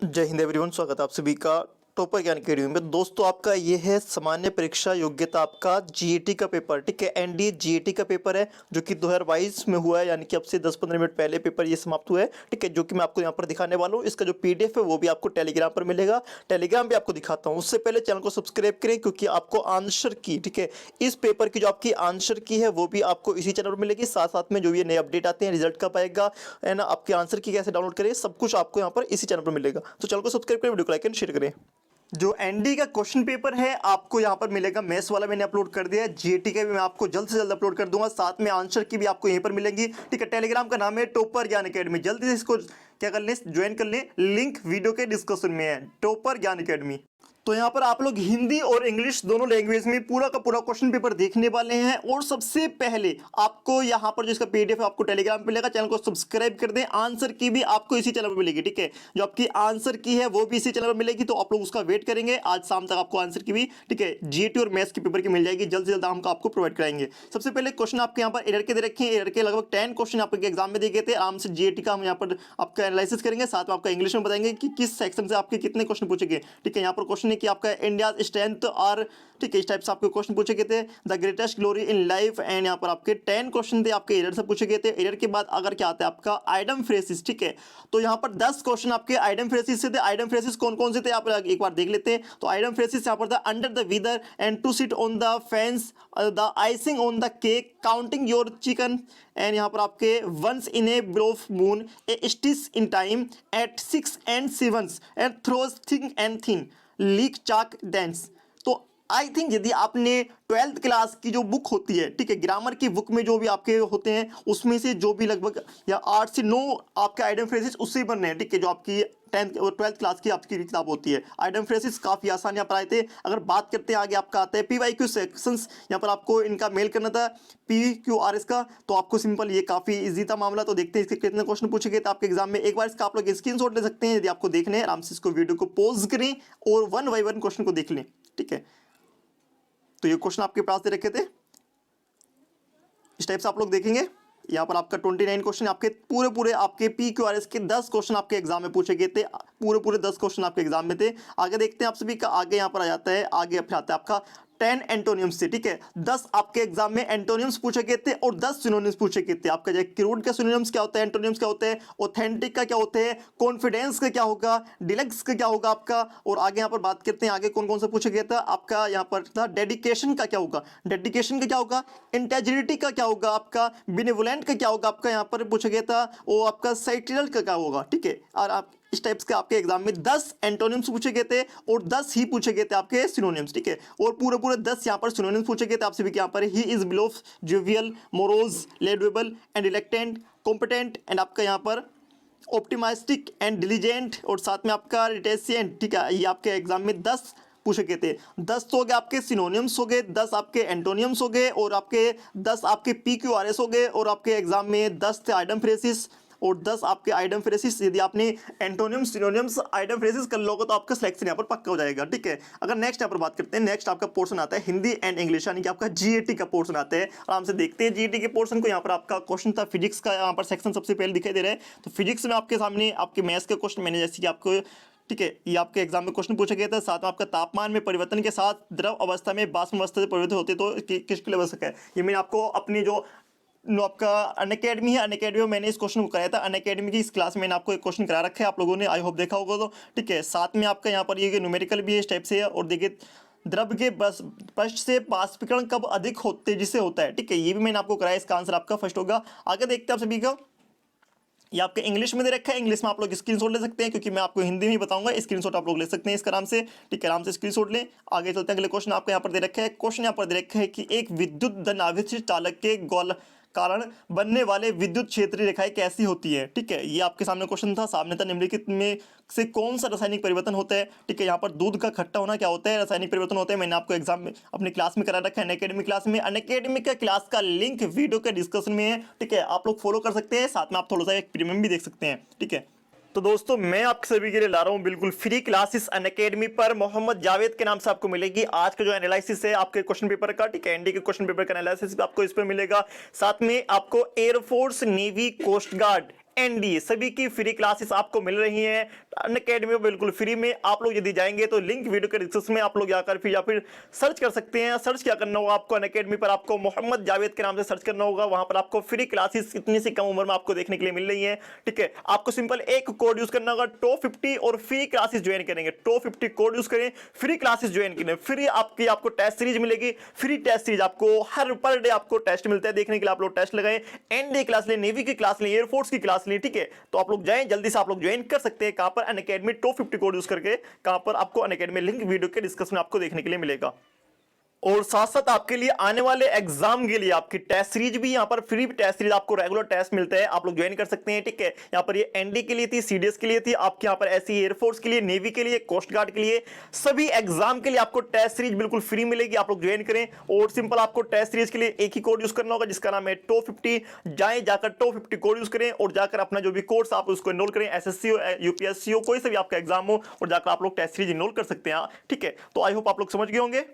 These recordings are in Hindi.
जय हिंद एवरीवन, स्वागत है आप सभी का टॉपर ज्ञान अकेडमी में। दोस्तों, आपका ये है सामान्य परीक्षा योग्यता आपका जीएटी का पेपर। ठीक है, एनडीए जीएटी का पेपर है जो कि 2022 में हुआ है, यानी कि अब से 10-15 मिनट पहले पेपर ये समाप्त हुआ है। ठीक है, जो कि मैं आपको यहाँ पर दिखाने वाला हूँ। इसका जो पीडीएफ है वो भी आपको टेलीग्राम पर मिलेगा। टेलीग्राम भी आपको दिखाता हूँ। उससे पहले चैनल को सब्सक्राइब करें, क्योंकि आपको आंसर की, ठीक है, इस पेपर की जो आपकी आंसर की है वो भी आपको इसी चैनल पर मिलेगी। साथ साथ में जो ये नए अपडेट आते हैं, रिजल्ट कब आएगा, है ना, आपके आंसर की कैसे डाउनलोड करें, सब कुछ आपको यहाँ पर इसी चैनल पर मिलेगा। तो चैनल को सब्सक्राइब करें, वीडियो को लाइक एंड शेयर करें। जो एनडी का क्वेश्चन पेपर है आपको यहाँ पर मिलेगा। मैथ्स वाला मैंने अपलोड कर दिया है, जीएटी का भी मैं आपको जल्द से जल्द अपलोड कर दूंगा। साथ में आंसर की भी आपको यहीं पर मिलेंगी। ठीक है, टेलीग्राम का नाम है टॉपर ज्ञान अकेडमी। जल्दी से इसको क्या कर लें, ज्वाइन कर लें। लिंक वीडियो के डिस्क्रिप्शन में है, टॉपर ज्ञान अकेडमी। तो यहाँ पर आप लोग हिंदी और इंग्लिश दोनों लैंग्वेज में पूरा का पूरा क्वेश्चन पेपर देखने वाले हैं। और सबसे पहले आपको यहाँ पर जो इसका पीडीएफ है आपको टेलीग्राम पे मिलेगा। चैनल को सब्सक्राइब कर दें। आंसर की भी आपको इसी चैनल पर मिलेगी। ठीक है, जो आपकी आंसर की है वो भी इसी चैनल पर मिलेगी। तो आप लोग उसका वेट करेंगे। आज शाम तक आपको आंसर की भी, ठीक है, जीएटी और मैथ्स के पेपर की मिल जाएगी। जल्द से जल्द हम आपको प्रोवाइड कराएंगे। सबसे पहले क्वेश्चन आपके यहाँ पर एरर के दे रखे हैं। एरर के लगभग 10 क्वेश्चन आपके एग्जाम में दिए थे। आराम से जीएटी का हम यहाँ पर आपका एनालिसिस करेंगे। साथ में आपका इंग्लिश में बताएंगे कि किस सेक्शन से आपके कितने क्वेश्चन पूछे गए। ठीक है, यहाँ पर क्वेश्चन है कि आपका इंडिया स्ट्रेंथ और, ठीक है, इस टाइप से आपके क्वेश्चन पूछे गए थे। The greatest glory in life, and यहाँ पर आपके 10 क्वेश्चन थे आपके एरर से पूछे गए थे। एरर के बाद अगर क्या आता है आपका आइटम फ्रेसिस। ठीक है, तो यहाँ पर 10 क्वेश्चन आपके आइटम फ्रेसिस से थे। आइटम फ्रेसिस कौन कौन से थे आप एक बार देख लेते हैं। तो आइटम फ्रेसिस यहाँ पर था under the weather and to sit on the fence, the icing on the cake, counting your chicken, and यहाँ पर आपके once in a blue moon, a stitch in time at 6 and 7 and through thick and thin, leak chalk dance. तो आई थिंक यदि आपने 12th क्लास की जो बुक होती है, ठीक है, ग्रामर की बुक में जो भी आपके होते हैं उसमें से जो भी लगभग या 8 से 9 आपके आइटम फ्रेसेस उससे बनने हैं। ठीक है, जो आपकी 10th और 12th क्लास की आपकी किताब होती है। आइटम फ्रेसेस काफ़ी आसान यहाँ पर आए थे। अगर बात करते हैं आगे आपका आता है PYQ सेक्शंस। यहाँ पर आपको इनका मेल करना था PQRS का, तो आपको सिंपल ये काफ़ी इजी था मामला। तो देखते हैं इसके कितने क्वेश्चन पूछे गए थे आपके एग्जाम में। एक बार इसका आप लोग स्क्रीनशॉट ले सकते हैं यदि आपको देखने हैं। आराम से इसको वीडियो को पॉज करें और 1 by 1 क्वेश्चन को देख लें। ठीक है, तो ये क्वेश्चन आपके पास दे रखे थे, इस टाइप से आप लोग देखेंगे। यहाँ पर आपका 29 क्वेश्चन आपके पूरे आपके PQRS के 10 क्वेश्चन आपके एग्जाम में पूछे गए थे। पूरे 10 क्वेश्चन आपके एग्जाम में थे। आगे देखते हैं आप सभी का। आगे यहाँ पर आ जाता है, आगे फिर आता है आपका 10 एंटोनियम्स से। ठीक है, 10 आपके एग्जाम में एंटोनियम्स पूछे गए थे और 10 सिनोनिम्स पूछे गए थे। आपका जो क्रूड का सिनोनिम्स क्या होता है, एंटोनिम्स क्या होते हैं, ऑथेंटिक का क्या होते हैं, कॉन्फिडेंस का क्या होगा, डिलक्स का क्या होगा आपका। और आगे यहाँ पर बात करते हैं आगे कौन कौन सा पूछा गया था आपका। यहाँ पर था डेडिकेशन का क्या होगा, डेडिकेशन का क्या होगा, इंटेग्रिटी का क्या होगा आपका, बिनेवोलेंट का क्या होगा आपका। यहाँ पर पूछा गया था वो आपका साइटिरल का क्या होगा। ठीक है, और आप इस टाइप्स के आपके एग्जाम में 10 एंटोनिम्स पूछे गए थे और 10 ही पूछे गए थे आपके सिनोनिम्स। ठीक है, और पूरे 10 यहाँ पर सिनोनिम्स पूछे गए थे आपसे भी। यहाँ पर he is aloof, jovial, morose, laudable and reluctant, competent, and आपका यहाँ पर ऑप्टिमिस्टिक एंड डिलीजेंट, और साथ में आपका रिटेसियंट। ठीक है, ये आपके एग्जाम में 10 पूछे गए थे। 10 तो हो गए आपके सिनोनिम्स हो गए, 10 आपके एंटोनियम्स हो गए, और आपके 10 आपके PQRS हो गए, और आपके एग्जाम में 10 थे आइटम फ्रेसिस और 10 आपके आइटम फ्रेसिस। यदि आपने एंटोनियम्स, सिनोनिम्स, आइटम फ्रेसिस कर लोगे तो आपका सिलेक्शन यहाँ पर पक्का हो जाएगा। ठीक है, अगर नेक्स्ट यहाँ पर बात करते हैं, नेक्स्ट आपका पोर्शन आता है हिंदी एंड इंग्लिश, यानी कि आपका जीएटी का पोर्शन आता है। आराम से देखते हैं जीएटी के पोर्शन को। यहाँ पर आपका क्वेश्चन था फिजिक्स का, यहाँ पर सेक्शन सबसे पहले दिखाई दे रहा है। तो फिजिक्स में आपके सामने आपके मैथ्स के क्वेश्चन मैंने जैसे कि आपको, ठीक है, ये आपके एग्जाम में क्वेश्चन पूछा गया था। साथ में आपका तापमान में परिवर्तन के साथ द्रव अवस्था में वाष्प अवस्था से परिवर्तित होते तो किसके लिए आवश्यक है। ये मैंने आपको अपनी जो आपका अनअकैडमी है, अनअकैडमी में मैंने इस क्वेश्चन को कराया था। अनअकैडमी की इस क्लास में मैंने आपको एक क्वेश्चन करा रखा है, आप लोगों ने आई होप देखा होगा। तो ठीक है, साथ में आपका यहाँ पर ये न्यूमेरिकल भी है, इस टाइप से है। और देखिए द्रव के बस पृष्ठ से वाष्पीकरण कब अधिक तेजी से होता है। ठीक है, ये भी मैंने आपको कराया। इसका आंसर आपका फर्स्ट होगा। आगे देखते हैं आप सभी का, ये आपके इंग्लिश में दे रखा है। इंग्लिश में आप लोग स्क्रीनशॉट ले सकते हैं, क्योंकि मैं आपको हिंदी में ही बताऊंगा। स्क्रीनशॉट आप लोग ले सकते हैं इसका आराम से। ठीक है, आराम से स्क्रीनशॉट लें। आगे चलते हैं, अगले क्वेश्चन आपको यहाँ पर दे रखा है। क्वेश्चन यहाँ पर दे रखा है कि एक विद्युत धनावेशित चालक के गोल कारण बनने वाले विद्युत क्षेत्रीय रेखाएं कैसी होती है। ठीक है, ये आपके सामने क्वेश्चन था। सामने था निम्नलिखित में से कौन सा रासायनिक परिवर्तन होता है। ठीक है, यहाँ पर दूध का खट्टा होना क्या होता है, रासायनिक परिवर्तन होता है। मैंने आपको एग्जाम में अपनी क्लास में करा रखा है, अनअकैडमी क्लास में। अनअकैडमी का क्लास का लिंक वीडियो के डिस्क्रिप्शन में है। ठीक है, आप लोग फॉलो कर सकते हैं। साथ में आप थोड़ा सा एक प्रीमियम भी देख सकते हैं। ठीक है, तो दोस्तों मैं आप सभी के लिए ला रहा हूं बिल्कुल फ्री क्लासेस अनअकैडमी पर। मोहम्मद जावेद के नाम से आपको मिलेगी। आज का जो एनालिसिस है आपके क्वेश्चन पेपर का, ठीक है, एनडी के क्वेश्चन पेपर का एनालिसिस भी आपको इस पर मिलेगा। साथ में आपको air force, navy, coast guard and सभी की फ्री क्लासेस आपको मिल रही हैं अनअकैडमी में बिल्कुल फ्री में। आप लोग यदि जाएंगे तो लिंक वीडियो के डिस्क्रिप्शन में आप लोग जाकर फिर या फिर सर्च कर सकते हैं। सर्च क्या करना होगा आपको, अनअकैडमी पर आपको मोहम्मद जावेद के नाम से सर्च करना होगा। वहां पर आपको फ्री क्लासेस इतनी सी कम उम्र में आपको देखने के लिए मिल रही है। ठीक है, आपको सिंपल एक कोड यूज करना होगा टॉप 50 और फ्री क्लासेस ज्वाइन करेंगे। टॉप 50 कोड यूज करें, फ्री क्लासेस ज्वाइन करें, फ्री आपको टेस्ट सीरीज मिलेगी। फ्री टेस्ट सीरीज आपको हर पर डे आपको टेस्ट मिलता है देखने के लिए। आप लोग टेस्ट लगाएं, एनडी क्लास लें, नेवी की क्लास लें, एयरफोर्स की क्लास लें। ठीक है, तो आप लोग जाएं जल्दी से, आप लोग ज्वाइन कर सकते हैं। कहां पर, अनअकैडमी टॉप 50 कोड यूज करके। कहां पर आपको, अनअकैडमी लिंक वीडियो के डिस्क्रिप्शन में आपको देखने के लिए मिलेगा। और साथ साथ आपके लिए आने वाले एग्जाम के लिए आपकी टेस्ट सीरीज भी यहाँ पर फ्री टेस्ट सीरीज आपको रेगुलर टेस्ट मिलता है, आप लोग ज्वाइन कर सकते हैं। ठीक है, यहाँ पर ये एनडी के लिए थी, सीडीएस के लिए थी, आपके यहाँ पर ऐसी एयरफोर्स के लिए, नेवी के लिए, कोस्ट गार्ड के लिए, सभी एग्जाम के लिए आपको टेस्ट सीरीज बिल्कुल फ्री मिलेगी। आप लोग ज्वाइन करें और सिंपल आपको टेस्ट सीरीज के लिए एक ही कोड यूज करना होगा जिसका नाम है टॉप 50। जाए जाकर टॉप 50 कोड यूज करें और जाकर अपना जो भी कोर्स आप उसको एनरोल करें, एसएससी हो, यूपीएससी हो, कोई सा भी आपका एग्जाम हो, और जाकर आप लोग टेस्ट सीरीज एनरोल कर सकते हैं। ठीक है, तो आई होप आप लोग समझ गए होंगे।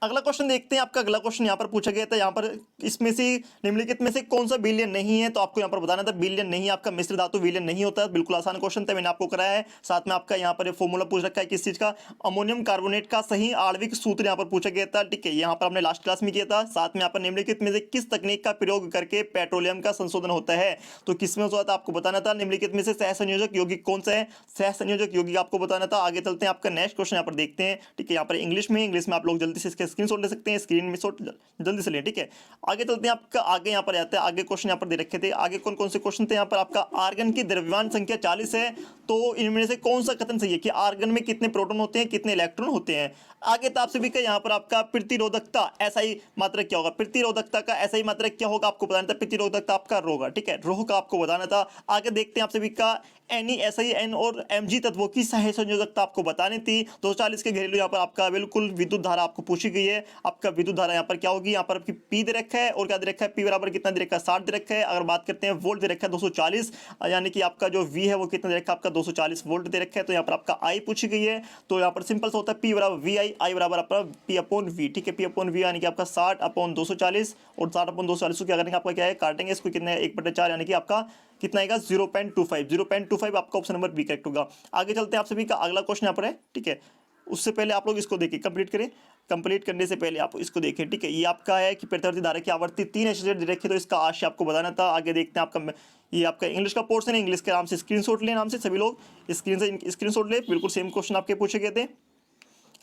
अगला क्वेश्चन देखते हैं। आपका अगला क्वेश्चन यहाँ पर पूछा गया था, यहाँ पर इसमें से निम्नलिखित में से कौन सा विलयन नहीं है, तो आपको यहाँ पर बताना था विलयन नहीं, आपका मिश्र धातु विलयन नहीं होता। बिल्कुल आसान क्वेश्चन था, मैंने आपको कराया है। साथ में आपका यहाँ पर फॉर्मूला पूछ रखा है किस चीज का, अमोनियम कार्बोनेट का सही आणविक सूत्र यहाँ पर पूछा गया था। ठीक है, यहाँ पर हमने लास्ट क्लास में किया था। साथ में यहाँ पर निम्नलिखित में से किस तकनीक का प्रयोग करके पेट्रोलियम का संशोधन होता है, तो किसमें होता था आपको बताना था। निम्नलिखित में से सहसंयोजक यौगिक कौन सा है, सहसंयोजक यौगिक आपको बताना था। आगे चलते हैं, आपका नेक्स्ट क्वेश्चन यहाँ पर देखते हैं। ठीक है, यहाँ पर इंग्लिश में आप लोग जल्दी से इसका स्क्रीनशॉट ले सकते हैं, स्क्रीन में शॉट जल्दी से लें। ठीक है, आगे चलते हैं। आपका आगे यहाँ पर आता है, आगे क्वेश्चन यहाँ पर दे रखे थे। आगे कौन कौन से क्वेश्चन थे यहाँ पर, आपका आर्गन की द्रव्यमान संख्या 40 है, तो इनमें से कौन सा कथन सही है कि आर्गन में कितने प्रोटॉन होते हैं, कितने इलेक्ट्रॉन होते हैं। आगे तो आपसे भी कहा यहाँ पर आपका प्रतिरोधकता ऐसा ही मात्रक क्या होगा, प्रतिरोधकता का ऐसा ही मात्रक क्या होगा आपको बताना था। प्रतिरोधकता आपका रो होगा। ठीक है, रोह का आपको बताना था। आगे देखते हैं आपसे भी का एन एस आई एन और एमजी तत्वों की सह संयोजकता आपको बतानी थी। 240 के घरेलू यहाँ पर आपका बिल्कुल विद्युत धारा आपको पूछी गई है। आपका विद्युत धारा यहाँ पर क्या होगी, यहाँ पर आपकी पी दे रखा है और क्या दे रखा है, पी बराबर कितना दे रखा है, 60 दे रखा है। अगर बात करते हैं वोल्ट दे रखा है 240, यानी कि आपका जो वी है वो कितना दे रखा है, आपका 240 वोल्ट दे रखा है। तो यहाँ पर आपका आई पूछी गई है, तो यहाँ पर सिंपल सा होता है पी बराबर वी आई, आई बराबर आपका पी अपॉन वी। ठीक है, पी अपॉन वी यानी कि आपका 60 अपॉन 240, और 60 अपॉन 240 को क्या करेंगे, आपका क्या है, काटेंगे इसको, कितने 1/4 यानी कि आपका कितना आएगा 0.25 आपका ऑप्शन नंबर बी करेक्ट होगा। आगे चलते हैं, आप सभी का अगला क्वेश्चन यहाँ पर है। ठीक है, उससे पहले आप लोग इसको देखिए, कंप्लीट करें। कंप्लीट करने से पहले आप इसको देखें। ठीक है, ये आपका है कि प्रतिवर्ती धारा की आवर्ती 3 एसोसिएट दे रखी है, तो इसका आशय आपको बताना था। आगे देखते हैं, आपका ये आपका इंग्लिश का पोर्शन है, इंग्लिश के नाम से स्क्रीनशॉट ले, नाम से सभी लोग स्क्रीनशॉट ले, बिल्कुल सेम क्वेश्चन आपके पूछे गए थे।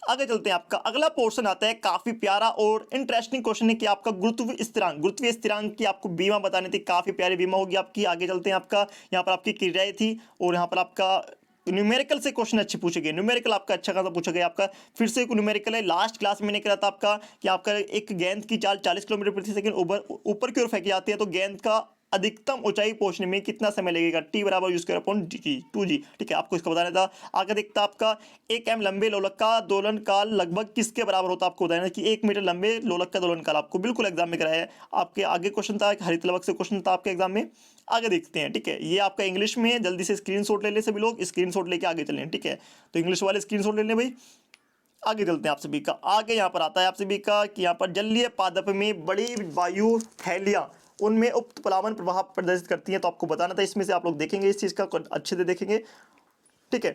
आगे चलते हैं, आपका अगला पोर्शन आता है, काफी प्यारा और इंटरेस्टिंग क्वेश्चन है कि आपका गुरुत्वीय स्थिरांक की आपको बीमा बतानी थी। काफी प्यारी बीमा होगी आपकी। आगे चलते हैं, आपका यहाँ पर आपकी क्रियाएं थी और यहाँ पर आपका न्यूमेरिकल से क्वेश्चन अच्छे पूछे गए। न्यूमेरिकल आपका अच्छा खासा पूछा गया। आपका फिर से एक न्यूमेरिकल है, लास्ट क्लास में मैंने करा था आपका कि आपका एक गेंद की चाल 40 किलोमीटर प्रति सेकंड ऊपर की ओर फेंकी जाती है, तो गेंद का अधिकतम ऊंचाई पहुंचने में कितना समय लगेगा, टी बराबर यूज कर अपॉन जी 2g। ठीक है, आपको इसका बताना था। आगे देखता आपका 1 m लंबे लोलक का दोलन काल लगभग किसके बराबर होता है, आपको बताना कि 1 मीटर लंबे लोलक का दोलन काल आपको बिल्कुल एग्जाम में कराया है। आपके आगे क्वेश्चन था, हरित लवक से क्वेश्चन था आपके एग्जाम में। आगे देखते हैं। ठीक है, ये आपका इंग्लिश में है, जल्दी से स्क्रीनशॉट ले ले सभी लोग, स्क्रीनशॉट लेके आगे चलें। ठीक है, तो इंग्लिश वाले स्क्रीनशॉट ले लें भाई। आगे चलते हैं, आप सभी का आगे यहाँ पर आता है, आप सभी का कि यहाँ पर जलीय पादप में बड़ी वायु थैलियां उनमें उक्त प्लावन प्रभाव प्रदर्शित करती हैं, तो आपको बताना था। इसमें से आप लोग देखेंगे, इस चीज का अच्छे से देखेंगे। ठीक है,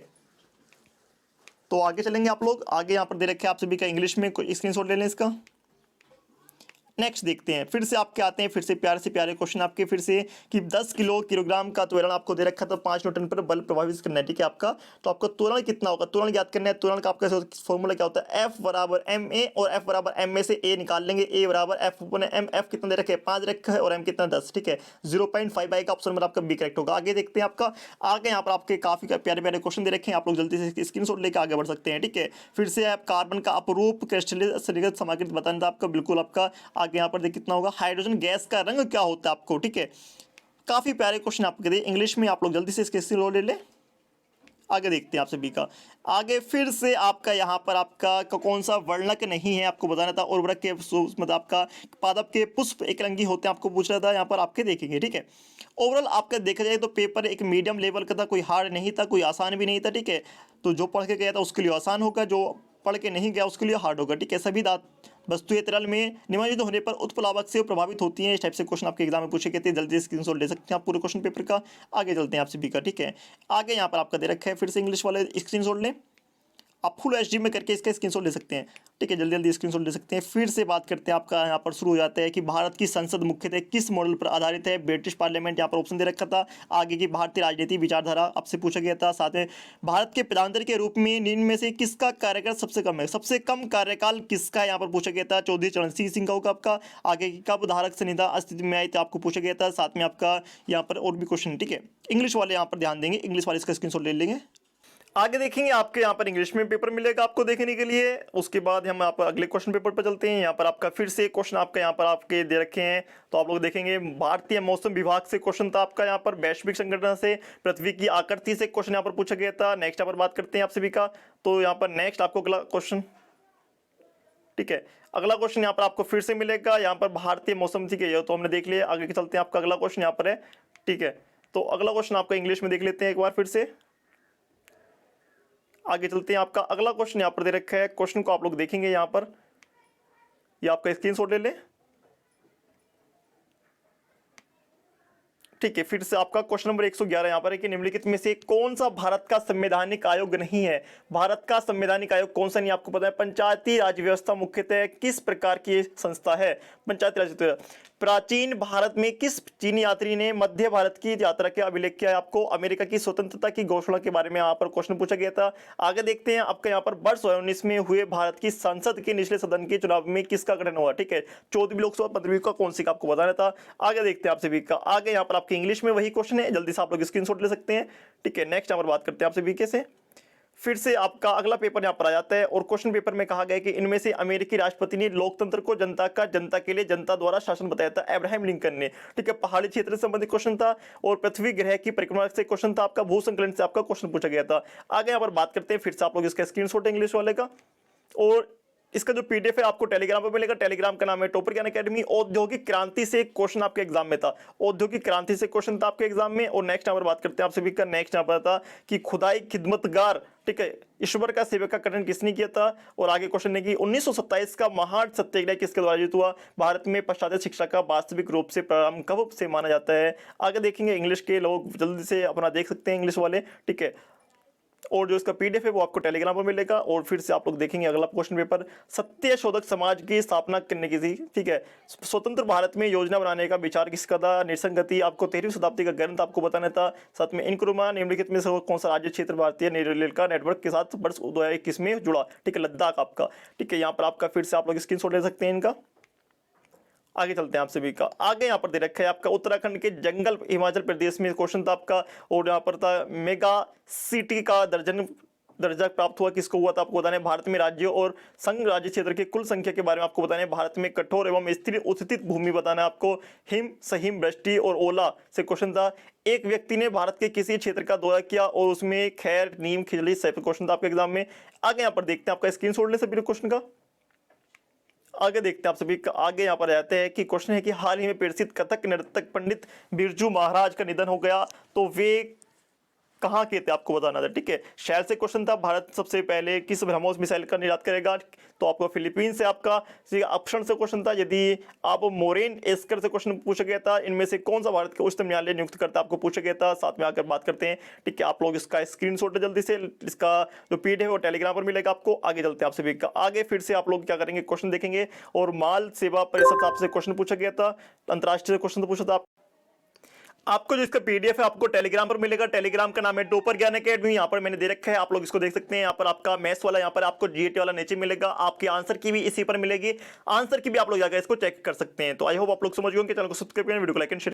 तो आगे चलेंगे आप लोग। आगे यहाँ पर दे रखे आप सभी का इंग्लिश में, स्क्रीनशॉट ले लें इसका। नेक्स्ट देखते हैं, फिर से आपके आते हैं, फिर से प्यारे क्वेश्चन आपके फिर से कि 10 किलोग्राम का त्वरण आपको दे रखा था, 5 न्यूटन पर बल प्रभावित करना है। ठीक है, आपका तो आपका त्वरण कितना होगा, त्वरण ज्ञात करना है। त्वरण का आपका फॉर्मूला क्या होता है, F बराबर ma और F बराबर ma से a निकाल लेंगे। a बराबर F अपॉन m, F कितना दे रखे है 5 रखा है और m कितना 10। ठीक है, 0.5 आएगा, ऑप्शन नंबर आपका बी करेक्ट होगा। आगे देखते हैं, आपका आगे यहाँ पर आपके काफी प्यारे क्वेश्चन दे रखे हैं, आप लोग जल्दी से स्क्रीनशॉट लेकर आगे बढ़ सकते हैं। ठीक है, फिर से आप कार्बन का अपरूप क्रिस्टलीकृत सामग्री बताना था आपका, बिल्कुल आपका आगे यहाँ पर कितना होगा, हाइड्रोजन गैस का रंग क्या होता है आपको। ठीक है, काफी प्यारे क्वेश्चन आपके दिए इंग्लिश में, आप लोग जल्दी से इसके स्क्रीनशॉट ले ले। आगे देखते हैं आप सभी का। आगे फिर से आपका यहाँ पर आपका कौन सा वर्णक नहीं है आपको बताना था। उर्वरक के मतलब आपका पादप के पुष्प एक रंगी होते हैं आपको पूछ रहा था, यहाँ पर आपके देखेंगे। ठीक है, ओवरऑल आपका देखा जाए तो पेपर एक मीडियम लेवल का था, कोई हार्ड नहीं था, कोई आसान भी नहीं था। ठीक है, तो जो पढ़ के गया था उसके लिए आसान होगा, जो पढ़ के नहीं गया उसके लिए हार्ड होगा, ठीक है। सभी धात वस्तुएं तरल में निमज्जित होने पर उत्प्लावक से प्रभावित होती हैं। इस टाइप से क्वेश्चन आपके एग्जाम में पूछे गए थे। जल्दी स्क्रीनशॉट ले सकते हैं आप पूरे क्वेश्चन पेपर का। आगे चलते हैं आप सभी का, ठीक है। आगे यहाँ पर आपका दे रखा है, फिर से इंग्लिश वाले स्क्रीनशॉट लें, आप फुल एचडी में करके इसका स्क्रीनशॉट ले सकते हैं, ठीक है। जल्दी जल्दी स्क्रीनशॉट ले सकते हैं। फिर से बात करते हैं, आपका यहाँ पर शुरू हो जाता है कि भारत की संसद मुख्यतः किस मॉडल पर आधारित है। ब्रिटिश पार्लियामेंट यहाँ पर ऑप्शन दे रखा था। आगे की भारतीय राजनीति विचारधारा आपसे पूछा गया था। साथ में भारत के प्रधानमंत्री के रूप में निम्न में से किसका कार्यकाल सबसे कम है, सबसे कम कार्यकाल किसका यहाँ पर पूछा गया था। चौधरी चरण सिंह का होगा आपका। आगे की कब धारक संहिता अस्तित्व में आई थी आपको पूछा गया था। साथ में आपका यहाँ पर और भी क्वेश्चन, ठीक है। इंग्लिश वाले यहाँ पर ध्यान देंगे, इंग्लिश वाले इसका स्क्रीनशॉट ले लेंगे। आगे देखेंगे आपके यहाँ पर इंग्लिश में पेपर मिलेगा आपको देखने के लिए। उसके बाद हम आप अगले क्वेश्चन पेपर पर चलते हैं। यहाँ पर आपका फिर से क्वेश्चन आपका यहाँ पर आपके दे रखे हैं, तो आप लोग देखेंगे भारतीय मौसम विभाग से क्वेश्चन था आपका। यहाँ पर वैश्विक संगठन से पृथ्वी की आकृति से क्वेश्चन यहाँ पर पूछा गया था। नेक्स्ट यहाँ पर बात करते हैं आप सभी का, तो यहाँ पर नेक्स्ट आपको अगला क्वेश्चन, ठीक है। अगला क्वेश्चन यहाँ पर आपको फिर से मिलेगा, यहाँ पर भारतीय मौसम, ठीक है। ये तो हमने देख लिया। आगे के चलते हैं, आपका अगला क्वेश्चन यहाँ पर है, ठीक है। तो अगला क्वेश्चन आपका इंग्लिश में देख लेते हैं एक बार फिर से। आगे चलते हैं, आपका अगला क्वेश्चन यहाँ पर दे रखा है। क्वेश्चन को आप लोग देखेंगे यहाँ पर, ये आपका स्क्रीनशॉट ले लें, ठीक है। फिर से आपका क्वेश्चन नंबर 111 यहाँ पर है कि निम्नलिखित में से कौन सा भारत का संवैधानिक आयोग नहीं है। भारत का संवैधानिक आयोग कौन सा नहीं आपको पता है। पंचायती राज व्यवस्था मुख्यतः किस प्रकार की संस्था है। पंचायती राज व्यवस्था। प्राचीन भारत में किस चीनी यात्री ने मध्य भारत की यात्रा का अभिलेख किया है आपको। अमेरिका की स्वतंत्रता की घोषणा के बारे में यहाँ पर क्वेश्चन पूछा गया था। आगे देखते हैं, आपका यहाँ पर वर्ष 2019 में हुए भारत की संसद के निचले सदन के चुनाव में किसका गठन हुआ, ठीक है। 14वीं लोकसभा 15वीं का कौन सी का आपको बताना था। आगे देखते हैं आप सभी का। आगे यहाँ पर आपके इंग्लिश में वही क्वेश्चन है, जल्दी से आप लोग स्क्रीनशॉट ले सकते हैं, ठीक है। नेक्स्ट यहाँ पर बात करते हैं आप सभी के से। फिर से आपका अगला पेपर यहाँ पर आ जाता है और क्वेश्चन पेपर में कहा गया कि इनमें से अमेरिकी राष्ट्रपति ने लोकतंत्र को जनता का जनता के लिए जनता द्वारा शासन बताया था। अब्राहम लिंकन ने, ठीक है। पहाड़ी क्षेत्र से संबंधित क्वेश्चन था और पृथ्वी ग्रह की परिक्रमा से क्वेश्चन था आपका। भू संकलन से आपका क्वेश्चन पूछा गया था। आगे यहाँ पर बात करते हैं, फिर से आप लोग इसका स्क्रीनशॉट है इंग्लिश वाले का, और इसका जो पीडीएफ है आपको टेलीग्राम पर मिलेगा। टेलीग्राम का नाम है टॉपर ज्ञान अकेडमी। औद्योगिक क्रांति से क्वेश्चन आपके एग्जाम में था। औद्योगिक क्रांति से क्वेश्चन था आपके एग्जाम में। और नेक्स्ट यहाँ पर बात करते हैं आप सभी का। नेक्स्ट यहाँ पर था कि खुदाई खिदमतगार, ठीक है, ईश्वर का सेवक का गठन किसने किया था। और आगे क्वेश्चन है कि 1927 का महान सत्याग्रह किसके द्वारा आयोजित हुआ। भारत में पाश्चात्य शिक्षा का वास्तविक रूप से प्रारंभ कब से माना जाता है। आगे देखेंगे, इंग्लिश के लोग जल्दी से अपना देख सकते हैं इंग्लिश वाले, ठीक है। और जो इसका पीडीएफ है वो आपको टेलीग्राम पर मिलेगा। और फिर से आप लोग देखेंगे अगला क्वेश्चन पेपर, सत्य शोधक समाज की स्थापना करने की थी, ठीक है। स्वतंत्र भारत में योजना बनाने का विचार किसका था। निसंगति आपको 13वीं शताब्दी का ग्रंथ आपको बताना था। साथ में इनक्रुमा निम्नलिखित में से कौन सा राज्य क्षेत्र भारतीय रेल का नेटवर्क के साथ वर्ष 2021 में जुड़ा, ठीक है। लद्दाख आपका, ठीक है। यहाँ पर आपका फिर से आप लोग स्क्रीनशॉट ले सकते हैं इनका। आगे चलते हैं आप सभी का। आगे यहाँ पर दे रखा है आपका उत्तराखंड के जंगल हिमाचल प्रदेश में क्वेश्चन था आपका। और यहाँ पर था मेगा सिटी का दर्जा प्राप्त हुआ किसको हुआ था आपको बताना है। भारत में राज्यों और संघ राज्य क्षेत्र की कुल संख्या के बारे में आपको बताना है। भारत में कठोर एवं स्थिर उत्थित भूमि बताना है आपको। हिम सहिम वृष्टि और ओला से क्वेश्चन था। एक व्यक्ति ने भारत के किसी क्षेत्र का दौरा किया और उसमें खैर नीम खिजली से क्वेश्चन था आपके एग्जाम में। आगे यहाँ पर देखते हैं आपका स्क्रीनशॉट ले सभी क्वेश्चन का। आगे देखते हैं आप सभी का। आगे यहाँ पर रहते हैं कि क्वेश्चन है कि हाल ही में प्रसिद्ध कथक नर्तक पंडित बिरजू महाराज का निधन हो गया, तो वे कहाँ के थे आपको बताना था, ठीक है। शहर से क्वेश्चन था। भारत सबसे पहले किस ब्रह्मोस मिसाइल का निर्यात करेगा, तो आपको फिलीपींस से आपका ऑप्शन से क्वेश्चन था। यदि आप मोरेन एस्कर से क्वेश्चन पूछा गया था, इनमें से कौन सा भारत के उच्चतम न्यायालय नियुक्त करता आपको पूछा गया था। साथ में आकर बात करते हैं, ठीक है। आप लोग इसका स्क्रीनशॉट जल्दी से, इसका जो पीडीएफ है वो टेलीग्राम पर मिलेगा आपको। आगे चलते हैं आप सभी का। आगे फिर से आप लोग क्या करेंगे, क्वेश्चन देखेंगे। और माल सेवा परिषद आपसे क्वेश्चन पूछा गया था, अंतरराष्ट्रीय क्वेश्चन पूछा था आपको। जो इसका पीडीएफ है आपको टेलीग्राम पर मिलेगा। टेलीग्राम का नाम है टॉपर ज्ञान अकेडमी। यहाँ पर मैंने दे रखा है, आप लोग इसको देख सकते हैं। यहाँ पर आपका मैथ्स वाला, यहाँ पर आपको जीएटी वाला नीचे मिलेगा। आपके आंसर की भी इसी पर मिलेगी। आंसर की भी आप लोग जाकर इसको चेक कर सकते हैं। तो आई होप आप लोग समझ गए। चैनल को सब्सक्राइब करें, वीडियो को लाइक एंड शेयर